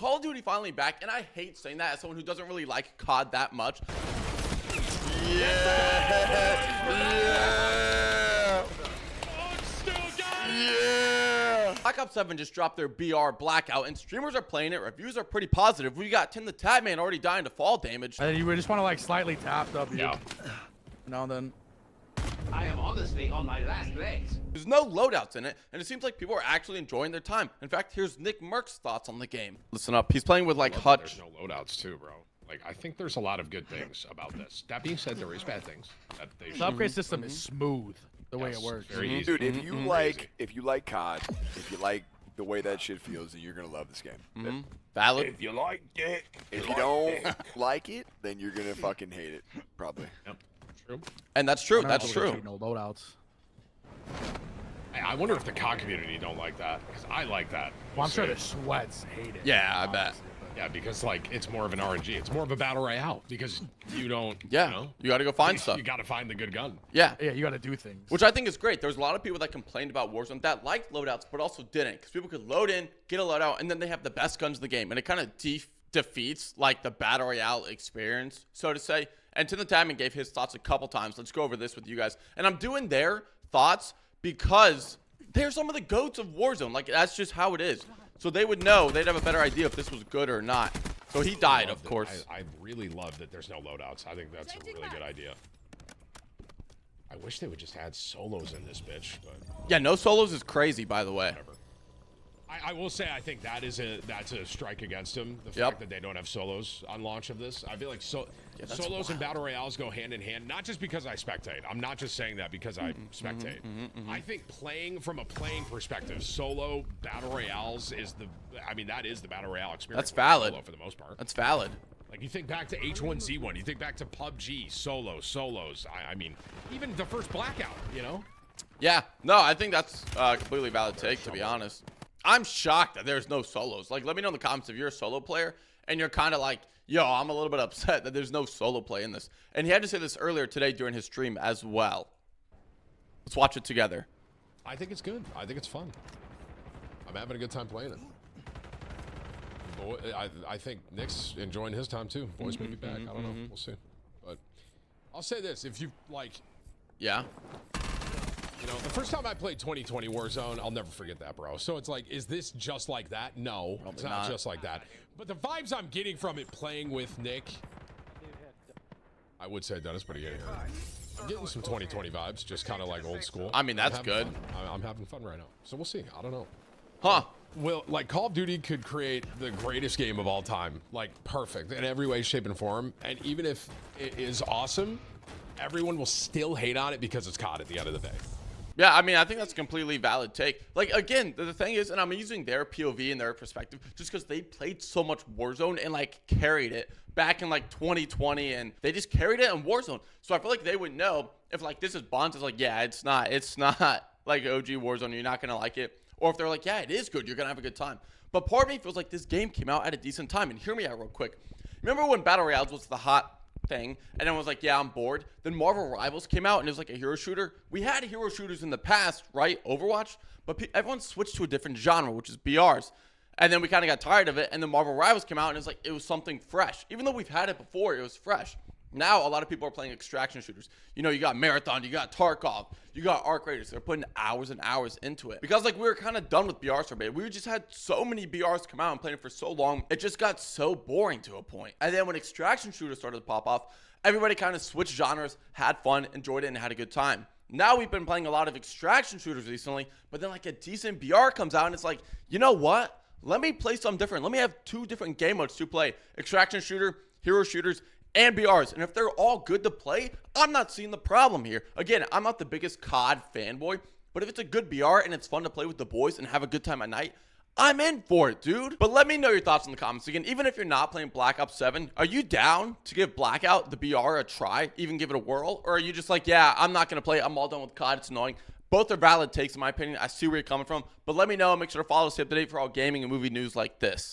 Call of Duty finally back, and I hate saying that as someone who doesn't really like COD that much. Black Ops 7 just dropped their BR Blackout, and streamers are playing it. Reviews are pretty positive. We got TimTheTatman already dying to fall damage. And you just want to like slightly tap W. Yeah. Now and then. I am honestly on my last legs. There's no loadouts in it, and it seems like people are actually enjoying their time. In fact, here's NickMercs' thoughts on the game. Listen up. He's playing with like Hutch. There's no loadouts too, bro. Like, I think there's a lot of good things about this. That being said, there is bad things that they should. The upgrade system is smooth the way it works. Very easy. Dude, if you like COD, if you like the way that shit feels, then you're gonna love this game. Valid. If you like it. If you don't like it, then you're gonna fucking hate it, probably. Yep. True. And that's true. That's true. No loadouts. Hey, I wonder if the COD community don't like that, because I like that. Well, I'm sure the sweats hate it. Yeah, I bet. Yeah, because like it's more of an RNG. It's more of a battle royale because you don't. Yeah. You know, You got to go find stuff. you got to find the good gun. Yeah. Yeah, you got to do things. Which I think is great. There's a lot of people that complained about Warzone that liked loadouts, but also didn't, because people could load in, get a loadout, and then they have the best guns in the game, and it kind of defeats like the battle royale experience, so to say. And TimTheTatman gave his thoughts a couple times. Let's go over this with you guys, and I'm doing their thoughts because they're some of the goats of Warzone. Like, that's just how it is. So they would know. They'd have a better idea if this was good or not. So he died, of course. I really love that there's no loadouts. I think that's a really good idea. I wish they would just add solos in this bitch, but Yeah, no solos is crazy, by the way. whatever. I will say I think that's a strike against them. The Yep. fact that they don't have solos on launch of this. I feel like that's solos and wild. battle royales go hand in hand. Not just because I spectate. I'm not just saying that because I spectate. I think playing from a playing perspective, solo battle royales is the. I mean, that is the battle royale experience. That's valid. Solo for the most part. That's valid. Like, you think back to H1Z1, you think back to PUBG, solos. I mean, even the first Blackout, you know? Yeah, no, I think that's a completely valid take, to be honest. I'm shocked that there's no solos. Like, let me know in the comments if you're a solo player and you're kind of like, yo, I'm a little bit upset that there's no solo play in this. And he had to say this earlier today during his stream as well. Let's watch it together. I think it's good. I think it's fun. I'm having a good time playing it. Boy, I think Nick's enjoying his time too. Boys may be back. I don't know. We'll see. But I'll say this: if you like, Yeah. you know, the first time I played 2020 Warzone, I'll never forget that, bro. So it's like, is this just like that? No, it's not just like that. But the vibes I'm getting from it playing with Nick, I would say Dennis, but again, I'm getting some 2020 vibes, just kind of like old school. I mean, that's good. I'm having fun right now. So we'll see. I don't know. Huh. Well, like, Call of Duty could create the greatest game of all time, like perfect in every way, shape, and form. And even if it is awesome, everyone will still hate on it because it's COD at the end of the day. Yeah, I mean, I think that's a completely valid take. Like, again, the thing is, and I'm using their POV and their perspective just because they played so much Warzone and, like, carried it back in, like, 2020, and they just carried it in Warzone. So I feel like they would know if, like, this is Bonds, it's like, yeah, it's not, like, OG Warzone, you're not going to like it. Or if they're like, yeah, it is good, you're going to have a good time. But part of me feels like this game came out at a decent time, and hear me out real quick. Remember when Battle Royales was the hot thing, and then was like, yeah, I'm bored. Then Marvel Rivals came out and it was like a hero shooter. We had hero shooters in the past, right? Overwatch, but everyone switched to a different genre, which is BRs. And then we kind of got tired of it, and then Marvel Rivals came out and it was like, it was something fresh. Even though we've had it before, it was fresh. Now a lot of people are playing extraction shooters. You know, you got Marathon, you got Tarkov, you got Arc Raiders. They're putting hours and hours into it. Because like we were kind of done with BRs for a bit. We just had so many BRs come out and playing for so long, it just got so boring to a point. And then when extraction shooters started to pop off, everybody kind of switched genres, had fun, enjoyed it, and had a good time. Now we've been playing a lot of extraction shooters recently, but then like a decent BR comes out and it's like, you know what? Let me play something different. Let me have two different game modes to play. Extraction shooter, hero shooters, and BRs. And if they're all good to play, I'm not seeing the problem here. Again, I'm not the biggest COD fanboy, but if it's a good BR and it's fun to play with the boys and have a good time at night, I'm in for it, dude. But let me know your thoughts in the comments. Again, even if you're not playing Black Ops 7, are you down to give Blackout, the BR, a try? Even give it a whirl? Or are you just like, yeah, I'm not going to play it. I'm all done with COD. It's annoying. Both are valid takes, in my opinion. I see where you're coming from. But let me know. Make sure to follow us up to date for all gaming and movie news like this.